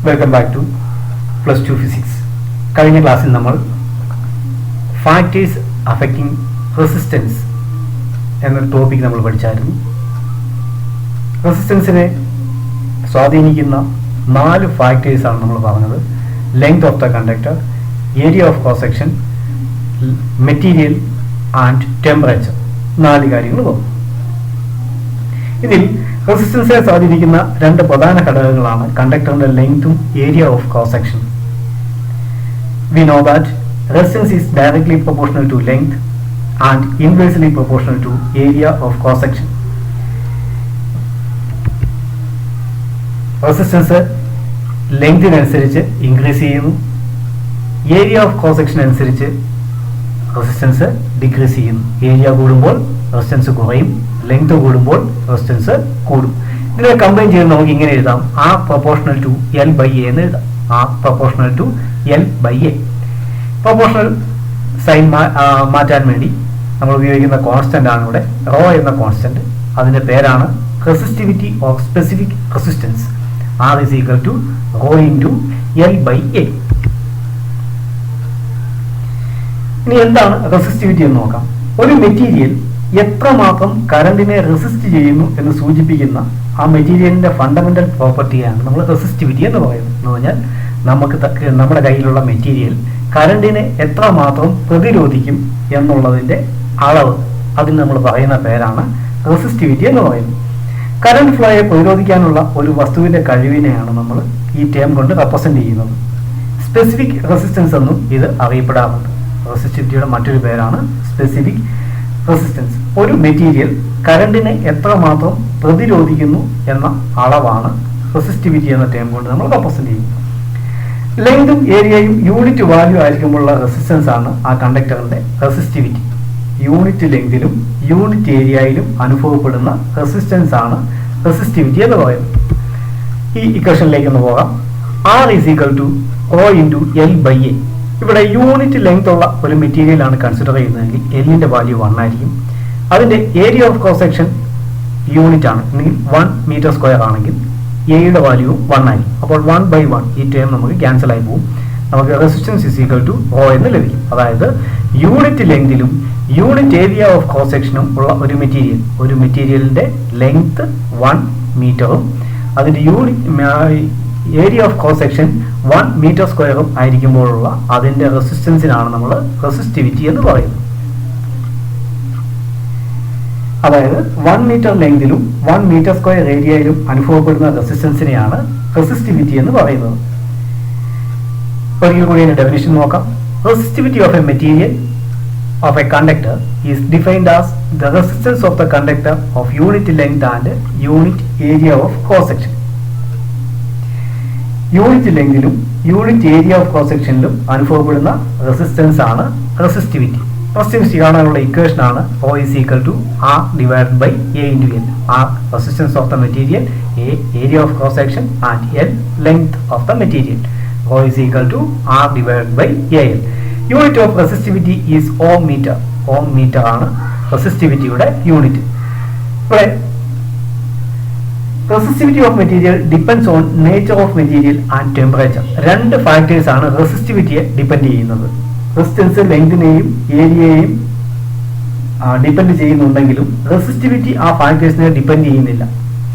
Welcome back to +2 physics. കഴിഞ്ഞ ക്ലാസ്സിൽ നമ്മൾ ഫാക്ടേഴ്സ് അഫക്റ്റിംഗ് റെസിസ്റ്റൻസ് എന്നൊരു ടോപ്പിക് നമ്മൾ പഠിച്ചായിരുന്നു. റെസിസ്റ്റൻസിനെ സ്വാധീനിക്കുന്ന 4 ഫാക്ടേഴ്സാണ് നമ്മൾ പറഞ്ഞത്. Length of the conductor, area of cross section, material and temperature. 4 കാര്യങ്ങൾ പറഞ്ഞു. ഇതിൽ റെസിസ്റ്റൻസിനെ സ്വാധീനിക്കുന്ന 2 പ്രധാന ഘടകങ്ങളാണ് കണ്ടക്ടറിന്റെ ലെങ്തും area of cross section. We know that resistance is directly proportional to length and inversely proportional to area of cross section. Resistance ലെങ്തിനനുസരിച്ച് ഇൻക്രീസ് ചെയ്യുന്നു, ഏരിയ ഓഫ് ക്രോസ് സെക്ഷൻ അനുസരിച്ച് റെസിസ്റ്റൻസ് ഡിക്രീസ് ചെയ്യുന്നു. ഏരിയ കൂടുമ്പോൾ റെസിസ്റ്റൻസ് കുറയും, length കൂടുമ്പോൾ resistance കൂടും. ഇതിനെ combine ചെയ്ത് നമുക്ക് ഇങ്ങനെ എഴുതാം: R proportional to L by A എന്ന് എഴുതാം. R proportional to L by A. Proportional sign മാറ്റാൻ വേണ്ടി നമ്മൾ ഉപയോഗിക്കുന്ന കോൺസ്റ്റന്റ് ആണ് ഇവിടെ റോ എന്ന കോൺസ്റ്റന്റ്. അതിന്റെ പേരാണ് resistivity of specific resistance. R is equal to rho into L by A. ഇനി എന്താണ് റെസിസ്റ്റിവിറ്റി എന്ന് നോക്കാം. ഒരു മെറ്റീരിയൽ എത്രമാത്രം കറണ്ടിനെ റെസിസ്റ്റ് ചെയ്യുന്നു എന്ന് സൂചിപ്പിക്കുന്ന ആ മെറ്റീരിയലിന്റെ ഫണ്ടമെന്റൽ പ്രോപ്പർട്ടിയാണ് നമ്മൾ റെസിസ്റ്റിവിറ്റി എന്ന് പറയുന്നത്. എന്ന് പറഞ്ഞാൽ നമ്മുടെ കയ്യിലുള്ള മെറ്റീരിയൽ കറണ്ടിനെ എത്രമാത്രം പ്രതിരോധിക്കും എന്നുള്ളതിന്റെ അളവ്, അതിന് നമ്മൾ പറയുന്ന പേരാണ് റെസിസ്റ്റിവിറ്റി എന്ന് പറയുന്നത്. കറണ്ട് ഫ്ലോയെ പ്രതിരോധിക്കാനുള്ള ഒരു വസ്തുവിന്റെ കഴിവിനെയാണ് നമ്മൾ ഈ ടേം കൊണ്ട് റെപ്രസെന്റ് ചെയ്യുന്നത്. സ്പെസിഫിക് റെസിസ്റ്റൻസ് എന്നും ഇത് അറിയപ്പെടാറുണ്ട്. റെസിസ്റ്റിവിറ്റിയുടെ മറ്റൊരു പേരാണ് സ്പെസിഫിക് റെസിസ്റ്റൻസ്. ഒരു മെറ്റീരിയൽ കറണ്ടിനെ എത്രമാത്രം പ്രതിരോധിക്കുന്നു എന്ന അളവാണ് റെസിസ്റ്റിവിറ്റി എന്ന ടേം കൊണ്ട് നമ്മൾ റെപ്രസെന്റ് ചെയ്യുന്നത്. ലെങ്തും ഏരിയയും യൂണിറ്റ് വാല്യൂ ആയിരിക്കുമ്പോഴുള്ള റെസിസ്റ്റൻസ് ആണ് ആ കണ്ടക്ടറിന്റെ റെസിസ്റ്റിവിറ്റി. യൂണിറ്റ് ലെങ്തിലും യൂണിറ്റ് ഏരിയയിലും അനുഭവപ്പെടുന്ന റെസിസ്റ്റൻസ് ആണ് റെസിസ്റ്റിവിറ്റി എന്ന് പറയുന്നത്. ഈ ഇക്വേഷനിലേക്ക് ഒന്ന് പോകാം. R is equal to rho into L by A. ഇവിടെ യൂണിറ്റ് ലെങ്ത് ഉള്ള ഒരു മെറ്റീരിയൽ ആണ് കൺസിഡർ ചെയ്യുന്നതെങ്കിൽ എല്ലിന്റെ വാല്യൂ 1 ആയിരിക്കും. അതിന്റെ area of cross section unit ആണ്, 1 മീറ്റർ സ്ക്വയർ ആണെങ്കിൽ എയുടെ വാല്യൂ 1 ആയിരിക്കും. അപ്പോൾ 1 by 1 ഈ ടേം നമുക്ക് ക്യാൻസൽ ആയി പോകും. നമുക്ക് resistance is equal to rho എന്ന് ലഭിക്കും. അതായത് യൂണിറ്റ് ലെങ്തിലും യൂണിറ്റ് ഏരിയ ഓഫ് ക്രോസ് സെക്ഷനും ഉള്ള ഒരു മെറ്റീരിയലിന്റെ ലെങ്ത് 1 മീറ്ററും അതിന്റെ area of cross section 1 metre സ്ക്വയറും ആയിരിക്കുമ്പോഴുള്ള അതിന്റെ റെസിസ്റ്റൻസിനാണ് നമ്മൾ റെസിസ്റ്റിവിറ്റി എന്ന് പറയുന്നത്. അതായത് 1 മീറ്റർ ലെങ്തിലും 1 മീറ്റർ സ്ക്വയർ ഏരിയയിലും അനുഭവപ്പെടുന്ന റെസിസ്റ്റൻസിനെയാണ് റെസിസ്റ്റിവിറ്റി എന്ന് പറയുന്നത്. ഒരിക്കൽ കൂടി അതിന്റെ ഡെഫിനിഷൻ നോക്കാം. Resistivity of A material of a conductor is defined as the resistance of the conductor of unit length and unit area of cross section. Unit ലെങ്തിലും യൂണിറ്റ് ഏരിയ ഓഫ് ക്രോസ് സെക്ഷനിലും അനുഭവപ്പെടുന്ന resistance ആണ് resistivity. Resistivity കാണാനുള്ള equation ആണ് Rho is equal to R divided by A into L. R resistance of the material, A area of cross section and L length of the material. Rho is equal to R divided by AL. Unit of resistivity is ohm metre. Ohm metre ആണ് റെസിസ്റ്റിവിറ്റിയുടെ unit. ഇവിടെ resistivity of material depends on nature of material and temperature. 2 factors ആണ് റെസിസ്റ്റിവിറ്റിയെ depend ചെയ്യുന്നത്. Resistance ലെങ്തിനെയും ഏരിയയെയും depend ചെയ്യുന്നുണ്ടെങ്കിലും resistivity ആ ഫാക്ടേഴ്സിനെ ഡിപ്പെൻഡ് ചെയ്യുന്നില്ല.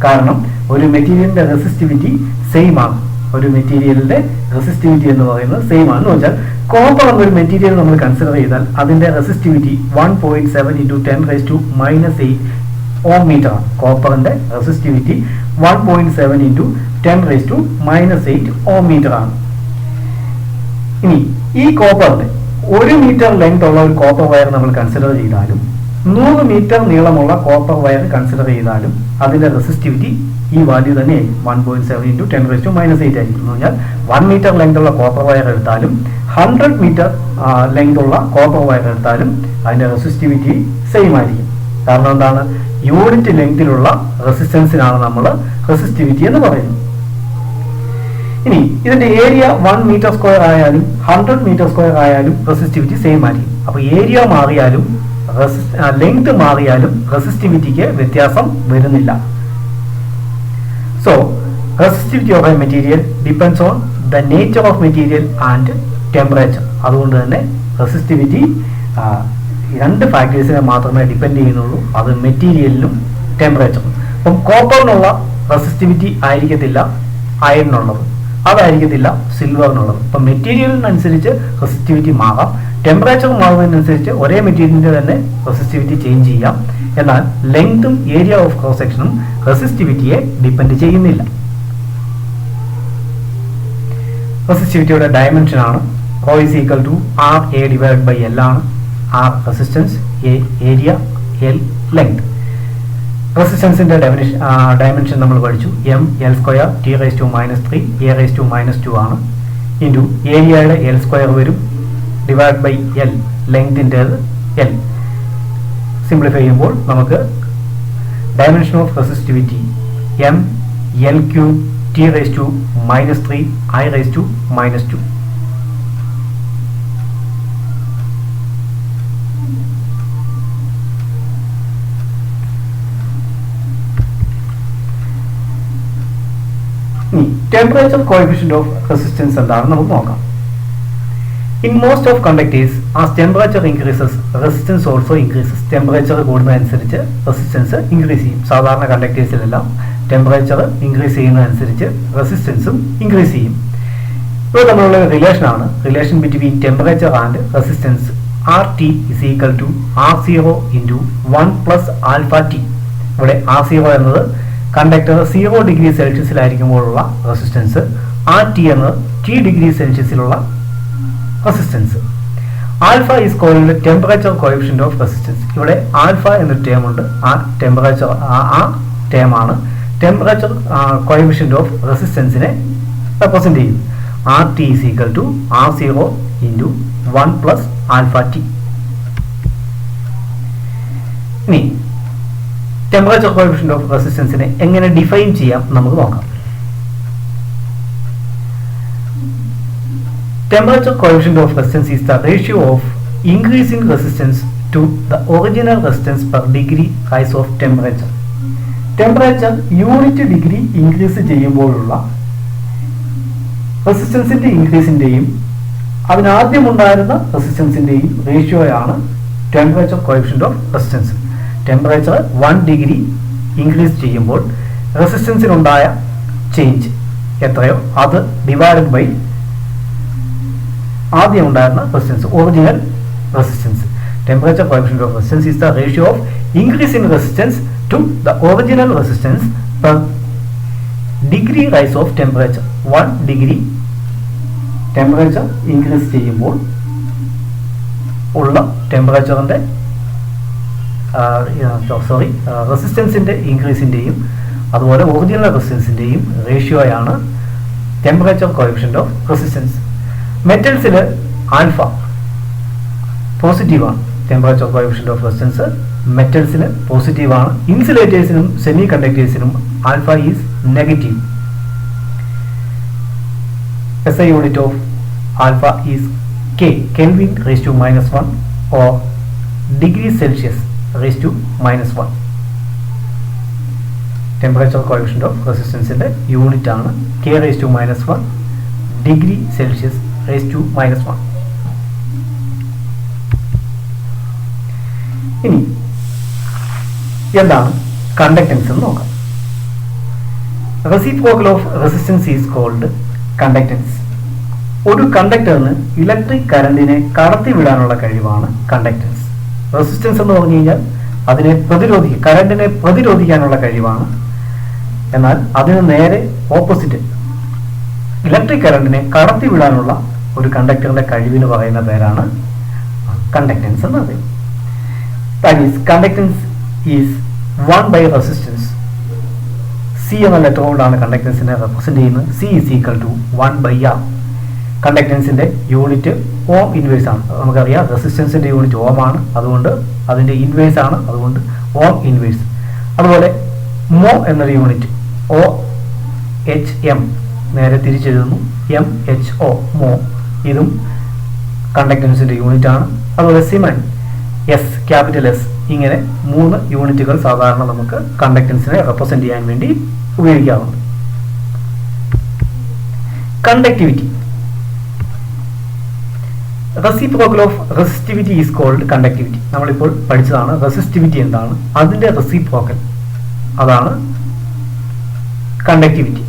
കാരണം ഒരു മെറ്റീരിയലിന്റെ റെസിസ്റ്റിവിറ്റി സെയിം ആണ്. ഒരു മെറ്റീരിയലിന്റെ റെസിസ്റ്റിവിറ്റി എന്ന് പറയുന്നത് സെയിം ആണെന്ന് വെച്ചാൽ കോപ്പർ എന്നൊരു മെറ്റീരിയൽ നമ്മൾ കൺസിഡർ ചെയ്താൽ അതിന്റെ റെസിസ്റ്റിവിറ്റി 1.7 × 10⁻⁻8 ഓം മീറ്റർ ആണ്. കോപ്പറിന്റെ റെസിസ്റ്റിവിറ്റി 1.7 × 10⁻⁻8 ഓം മീറ്റർ ആണ്. ഇനി ഈ കോപ്പറിന്റെ 1 മീറ്റർ ലെങ്ത് ഉള്ള ഒരു കോപ്പർ വയർ നമ്മൾ കൺസിഡർ ചെയ്താലും 100 മീറ്റർ നീളമുള്ള കോപ്പർ വയർ കൺസിഡർ ചെയ്താലും അതിന്റെ റെസിസ്റ്റിവിറ്റി ഈ വാല്യൂ തന്നെയായിരിക്കും. 1.7 × 10⁻⁻8 ആയിരിക്കും. എന്ന് പറഞ്ഞാൽ 1 മീറ്റർ ലെങ്ത് ഉള്ള കോപ്പർ വയർ എടുത്താലും 100 മീറ്റർ ലെങ്ത് ഉള്ള കോപ്പർ വയർ എടുത്താലും അതിന്റെ റെസിസ്റ്റിവിറ്റി സെയിം ആയിരിക്കും. കാരണം എന്താണ്? യൂണിറ്റ് ലെങ്തിലുള്ള റെസിസ്റ്റൻസിനാണ് നമ്മൾ റെസിസ്റ്റിവിറ്റി എന്ന് പറയുന്നത്. ഇനി ഇതിന്റെ ഏരിയ 1 മീറ്റർ സ്ക്വയർ ആയാലും 100 മീറ്റർ സ്ക്വയർ ആയാലും റെസിസ്റ്റിവിറ്റി സെയിം ആയിരിക്കും. അപ്പോൾ ഏരിയ മാറിയാലും ലെങ്ത് മാറിയാലും റെസിസ്റ്റിവിറ്റിക്ക് വ്യത്യാസം വരുന്നില്ല. So resistivity of A material depends on the nature of material and temperature. അതുകൊണ്ട് തന്നെ റെസിസ്റ്റിവിറ്റി രണ്ട് ഫാക്ടേഴ്സിനെ മാത്രമേ ഡിപ്പെൻഡ് ചെയ്യുന്നുള്ളൂ, അത് മെറ്റീരിയലിനും ടെമ്പറേച്ചറും. അപ്പം കോപ്പറിനുള്ള റെസിസ്റ്റിവിറ്റി ആയിരിക്കത്തില്ല അയണിനുള്ളത്, അതായിരിക്കത്തില്ല സിൽവറിനുള്ളത്. അപ്പം മെറ്റീരിയലിനനുസരിച്ച് റെസിസ്റ്റിവിറ്റി മാറാം, ടെമ്പറേച്ചർ മാറുന്നതിനനുസരിച്ച് ഒരേ മെറ്റീരിയലിൻ്റെ തന്നെ റെസിസ്റ്റിവിറ്റി ചേഞ്ച് ചെയ്യാം. എന്നാൽ ലെങ്തും ഏരിയ ഓഫ് ക്രോസ് സെക്ഷനും റെസിസ്റ്റിവിറ്റിയെ ഡിപ്പെൻഡ് ചെയ്യുന്നില്ല. റെസിസ്റ്റിവിറ്റിയുടെ ഡയമെൻഷൻ ആണ് rho is equal to R A divide by L ആണ്. R resistance, A area, L length. റെസിസ്റ്റൻസിന്റെ ഡയമെൻഷൻ നമ്മൾ പഠിച്ചു. M L square T raise to -3 A raise to -2 ആണ്. ഇൻറ്റു ഏരിയയുടെ എൽ സ്ക്വയർ വരും, ഡിവൈഡ് ബൈ എൽ ലെങ്തിൻ്റേത് L. Simplify ചെയ്യുമ്പോൾ നമുക്ക് dimension of resistivity M L cube T raise to -3 I raise to -2. Temperature coefficient of resistance എന്താണെന്ന് നമുക്ക് നോക്കാം. In most of conductors, as temperature increases, resistance also increases. Temperature കൂടുന്നതനുസരിച്ച് resistance increase ചെയ്യും. സാധാരണ കണ്ടക്ടേഴ്സിലെല്ലാം temperature increase ചെയ്യുന്നതനുസരിച്ച് റെസിസ്റ്റൻസും increase ചെയ്യും. ഇപ്പോൾ തമ്മിലുള്ള റിലേഷനാണ് relation between temperature and resistance. RT is equal to R0 into 1 plus alpha T. ഇവിടെ R0 എന്നത് കണ്ടക്ടർ 0 ഡിഗ്രി സെൽഷ്യസിലായിരിക്കുമ്പോഴുള്ള റെസിസ്റ്റൻസ്, RT എന്നത് T ഡിഗ്രി സെൽഷ്യസിലുള്ള resistance. Alpha is called temperature coefficient of resistance. ഇവിടെ ആൽഫ എന്നൊരു ടേം ഉണ്ട്, ആ temperature ആ ടേം ആണ് ടെമ്പറേച്ചർ കോഎഫിഷ്യന്റ് ഓഫ് റെസിസ്റ്റൻസിനെ റെപ്രസെന്റ് ചെയ്യും. RT is equal to R0 into 1 plus alpha T. ഇനി ടെമ്പറേച്ചർ കോഎഫിഷ്യന്റ് ഓഫ് റെസിസ്റ്റൻസിനെ എങ്ങനെ ഡിഫൈൻ ചെയ്യാം നമുക്ക് നോക്കാം. Temperature coefficient of resistance is the ratio of increasing resistance to the original resistance per degree rise of temperature. Temperature unit degree increase ചെയ്യുമ്പോഴുള്ള റെസിസ്റ്റൻസിന്റെ ഇൻക്രീസിന്റെയും അതിനാദ്യം ഉണ്ടായിരുന്ന റെസിസ്റ്റൻസിന്റെയും റേഷ്യോയാണ് temperature coefficient of resistance. Temperature 1 degree increase ചെയ്യുമ്പോൾ റെസിസ്റ്റൻസിനുണ്ടായ ചേഞ്ച് എത്രയോ അത് ഡിവൈഡഡ് ബൈ ആദ്യം ഉണ്ടായിരുന്ന resistance, original resistance. Temperature coefficient of resistance is the ratio of increase in resistance to the original resistance per degree rise of temperature. 1 degree temperature increase ചെയ്യുമ്പോൾ ഉള്ള ടെമ്പറേച്ചറിന്റെ റെസിസ്റ്റൻസിന്റെ ഇൻക്രീസിന്റെയും അതുപോലെ ഒറിജിനൽ റെസിസ്റ്റൻസിന്റെയും റേഷ്യോയാണ് ടെമ്പറേച്ചർ കോഎഫിഷ്യന്റ് ഓഫ് റെസിസ്റ്റൻസ്. മെറ്റൽസിൽ alpha പോസിറ്റീവാണ്, ടെമ്പറേച്ചർ കോഎഫിഷ്യന്റ് ഓഫ് റെസിസ്റ്റൻസ് മെറ്റൽസിൽ പോസിറ്റീവാണ്. ഇൻസുലേറ്റേഴ്സിനും സെമി കണ്ടക്ടേഴ്സിനും alpha is negative. SI unit of alpha is K, Kelvin raised to -1 or degree Celsius raised to -1. Temperature coefficient of റെസിസ്റ്റൻസിന്റെ unit ആണ് K raised to -1 degree Celsius raised to -1. ഇനി എന്താണ് conductance എന്ന് നോക്കാം. Reciprocal of resistance is called conductance. ഒരു കണ്ടക്ടറിന് electric കറണ്ടിനെ കടത്തിവിടാനുള്ള കഴിവാണ് conductance. Resistance എന്ന് പറഞ്ഞു കഴിഞ്ഞാൽ അതിനെ കറണ്ടിനെ പ്രതിരോധിക്കാനുള്ള കഴിവാണ്. എന്നാൽ അതിന് നേരെ ഓപ്പോസിറ്റ് ഇലക്ട്രിക് കറണ്ടിനെ കടത്തിവിടാനുള്ള ഒരു കണ്ടക്ടറിന്റെ കഴിവിന് പറയുന്ന പേരാണ് കണ്ടക്ടൻസ് എന്ന് പറയും. That is, conductance is 1 by resistance. C എന്ന ലെറ്റർ കൊണ്ടാണ് കണ്ടക്ടൻസിനെ റെപ്രസെന്റ് ചെയ്യുന്നത്. C is equal to 1 by R. കണ്ടക്ടൻസിന്റെ യൂണിറ്റ് ഓം ഇൻവേഴ്സ് ആണ്. നമുക്കറിയാം റെസിസ്റ്റൻസിന്റെ യൂണിറ്റ് ഓം ആണ്, അതുകൊണ്ട് അതിന്റെ ഇൻവേഴ്സ് ആണ്, അതുകൊണ്ട് ഓം ഇൻവേഴ്സ്. അതുപോലെ മോ എന്നൊരു യൂണിറ്റ് OHM നേരെ തിരിച്ചെഴുതുന്നു, MHO മോ, ഇതും കണ്ടക്ടൻസിന്റെ യൂണിറ്റ് ആണ്. അതുപോലെ സിമൻ S, ക്യാപിറ്റൽ S, ഇങ്ങനെ 3 യൂണിറ്റുകൾ സാധാരണ നമുക്ക് കണ്ടക്ടൻസിനെ റെപ്രസെന്റ് ചെയ്യാൻ വേണ്ടി ഉപയോഗിക്കാറുണ്ട്. Conductivity. Reciprocal of resistivity is called conductivity. നമ്മളിപ്പോൾ പഠിച്ചതാണ് റെസിസ്റ്റിവിറ്റി എന്താണ്, അതിന്റെ റെസിപ്രോക്കൽ അതാണ് conductivity.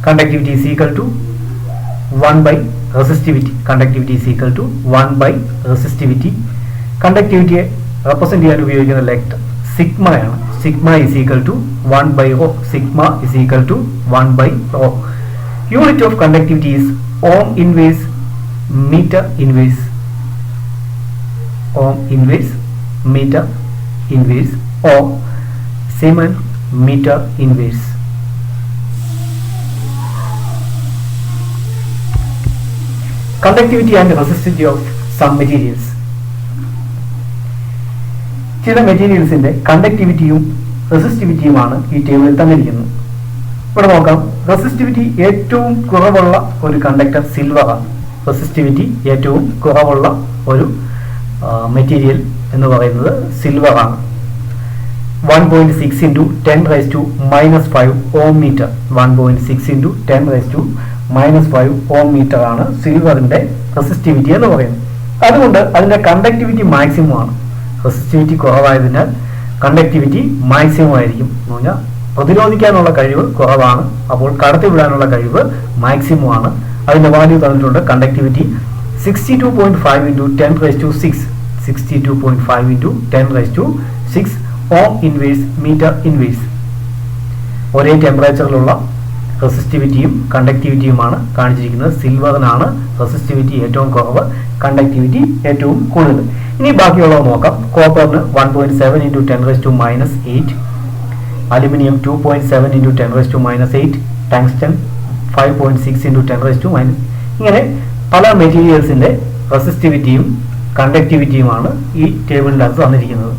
Conductivity is equal to 1 by resistivity. Conductivity is equal to 1 by resistivity. കണ്ടക്ടിവിറ്റിയെ റെപ്രസെന്റ് ചെയ്യാൻ ഉപയോഗിക്കുന്ന ലെറ്റർ സിഗ്മയാണ്. Sigma is equal to 1 by rho. Sigma is equal to 1 by rho. Unit of conductivity is ohm inverse meter inverse. Ohm inverse, meter inverse, or Siemens meter inverse. Conductivity and resistivity of some materials. ചില മെറ്റീരിയൽസിന്റെ കണ്ടക്ടിവിറ്റിയും റെസിസ്റ്റിവിറ്റിയുമാണ് ഈ ടേബിളിൽ തന്നിരിക്കുന്നത്. ഇവിടെ നോക്കാം. Resistivity ഏറ്റവും കുറവുള്ള ഒരു conductor സിൽവറാണ്. Resistivity ഏറ്റവും കുറവുള്ള ഒരു മെറ്റീരിയൽ എന്ന് പറയുന്നത് സിൽവറാണ്. 1.6 into 10 raised to -5 ohm metre. 1.6 into 10 raised to -5 ohm metre ആണ് സിൽവറിന്റെ റെസിസ്റ്റിവിറ്റി എന്ന് പറയുന്നത്. അതുകൊണ്ട് അതിന്റെ കണ്ടക്ടിവിറ്റി മാക്സിമം ആണ്. റെസിസ്റ്റിവിറ്റി കുറവായതിനാൽ കണ്ടക്ടിവിറ്റി മാക്സിമം ആയിരിക്കും എന്ന് പറഞ്ഞാൽ പ്രതിരോധിക്കാനുള്ള കഴിവ് കുറവാണ്, അപ്പോൾ കടത്തിവിടാനുള്ള കഴിവ് മാക്സിമം ആണ്. അതിന്റെ വാല്യൂ തന്നിട്ടുണ്ട്. Conductivity 62.5 into 10 raised to 6. 62.5 into 10 raised to 6 ohm inverse metre inverse. ഒരേ ടെമ്പറേച്ചറിലുള്ള റെസിസ്റ്റിവിറ്റിയും കണ്ടക്ടിവിറ്റിയുമാണ് കാണിച്ചിരിക്കുന്നത്. സിൽവറിനാണ് റെസിസ്റ്റിവിറ്റി ഏറ്റവും കുറവ്, കണ്ടക്ടിവിറ്റി ഏറ്റവും കൂടുതൽ. ഇനി ബാക്കിയുള്ളത് നോക്കാം. കോപ്പറിന് 1.7 into 10 raised to -8. Aluminium 2.7 into 10 raised to -8. Tungsten 5.6 into 10 raised to -. ഇങ്ങനെ പല മെറ്റീരിയൽസിന്റെ റെസിസ്റ്റിവിറ്റിയും കണ്ടക്ടിവിറ്റിയുമാണ് ഈ ടേബിളിനകത്ത് തന്നിരിക്കുന്നത്.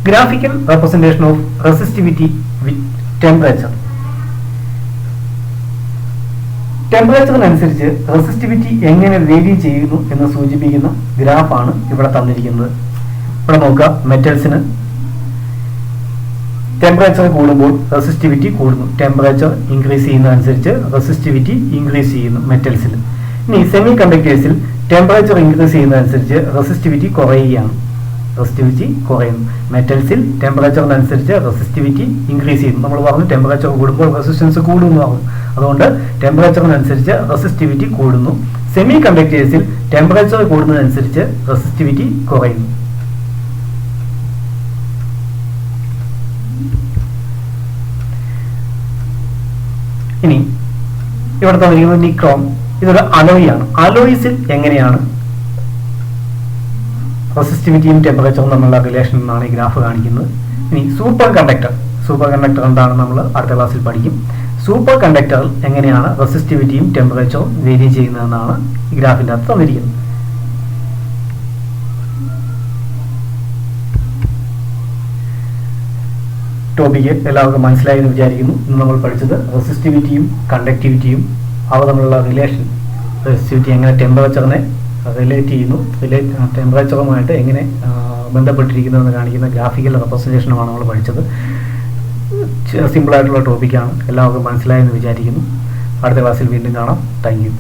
Graphical representation of resistivity with temperature. ടെമ്പറേച്ചറിനനുസരിച്ച് റെസിസ്റ്റിവിറ്റി എങ്ങനെ വേരി ചെയ്യുന്നു എന്ന് സൂചിപ്പിക്കുന്ന ഗ്രാഫാണ് ഇവിടെ തന്നിരിക്കുന്നത്. ഇവിടെ നോക്കുക. മെറ്റൽസിന് ടെമ്പറേച്ചർ കൂടുമ്പോൾ റെസിസ്റ്റിവിറ്റി കൂടുന്നു. ടെമ്പറേച്ചർ ഇൻക്രീസ് ചെയ്യുന്നതനുസരിച്ച് റെസിസ്റ്റിവിറ്റി ഇൻക്രീസ് ചെയ്യുന്നു മെറ്റൽസിൽ. ഇനി സെമി കണ്ടക്ടേഴ്സിൽ ടെമ്പറേച്ചർ ഇൻക്രീസ് ചെയ്യുന്നതനുസരിച്ച് റെസിസ്റ്റിവിറ്റി കുറയുകയാണ്. റെസിസ്റ്റിവിറ്റി കുറയുന്നു. മെറ്റൽസിൽ ടെമ്പറേച്ചറിനനുസരിച്ച് റെസിസ്റ്റിവിറ്റി ഇൻക്രീസ് ചെയ്യുന്നു. നമ്മൾ പറഞ്ഞു ടെമ്പറേച്ചർ കൂടുമ്പോൾ റെസിസ്റ്റൻസ് കൂടുന്നു പറഞ്ഞു. അതുകൊണ്ട് ടെമ്പറേച്ചറിനനുസരിച്ച് റെസിസ്റ്റിവിറ്റി കൂടുന്നു. സെമി കണ്ടക്ടേഴ്സിൽ ടെമ്പറേച്ചർ കൂടുന്നതനുസരിച്ച് റെസിസ്റ്റിവിറ്റി കുറയുന്നു. ഇനി ഇവിടെ തന്നിരിക്കുന്നത് നിക്രോം. ഇതൊരു അലോയിയാണ്. അലോയിസിൽ എങ്ങനെയാണ് റെസിസ്റ്റിവിറ്റിയും ടെമ്പറേച്ചറും തമ്മിലുള്ള റിലേഷൻ എന്നാണ് ഈ ഗ്രാഫ് കാണിക്കുന്നത്. ഇനി സൂപ്പർ കണ്ടക്ടർ. സൂപ്പർ കണ്ടക്ടർ എന്താണെന്ന് നമ്മൾ അടുത്ത ക്ലാസ്സിൽ പഠിക്കും. സൂപ്പർ കണ്ടക്ടറിൽ എങ്ങനെയാണ് റെസിസ്റ്റിവിറ്റിയും ടെമ്പറേച്ചറും വേരി ചെയ്യുന്നതെന്നാണ് ഈ ഗ്രാഫിൻ്റെ അകത്ത് തന്നിരിക്കുന്നത്. ടോപ്പിക്ക് എല്ലാവർക്കും മനസ്സിലായി എന്ന് വിചാരിക്കുന്നു. ഇന്ന് നമ്മൾ പഠിച്ചത് റെസിസ്റ്റിവിറ്റിയും കണ്ടക്ടിവിറ്റിയും അവ തമ്മിലുള്ള റിലേഷൻ, റെസിസ്റ്റിവിറ്റി എങ്ങനെ ടെമ്പറേച്ചറിനെ റിലേറ്റ് ചെയ്യുന്നു, ടെമ്പറേച്ചറുമായിട്ട് എങ്ങനെ ബന്ധപ്പെട്ടിരിക്കുന്നതെന്ന് കാണിക്കുന്ന ഗ്രാഫിക്കൽ റെപ്രസെൻറ്റേഷനുമാണ് നമ്മൾ പഠിച്ചത്. സിമ്പിളായിട്ടുള്ള ടോപ്പിക്കാണ്. എല്ലാവർക്കും മനസ്സിലായെന്ന് വിചാരിക്കുന്നു. അടുത്ത ക്ലാസ്സിൽ വീണ്ടും കാണാം. Thank you.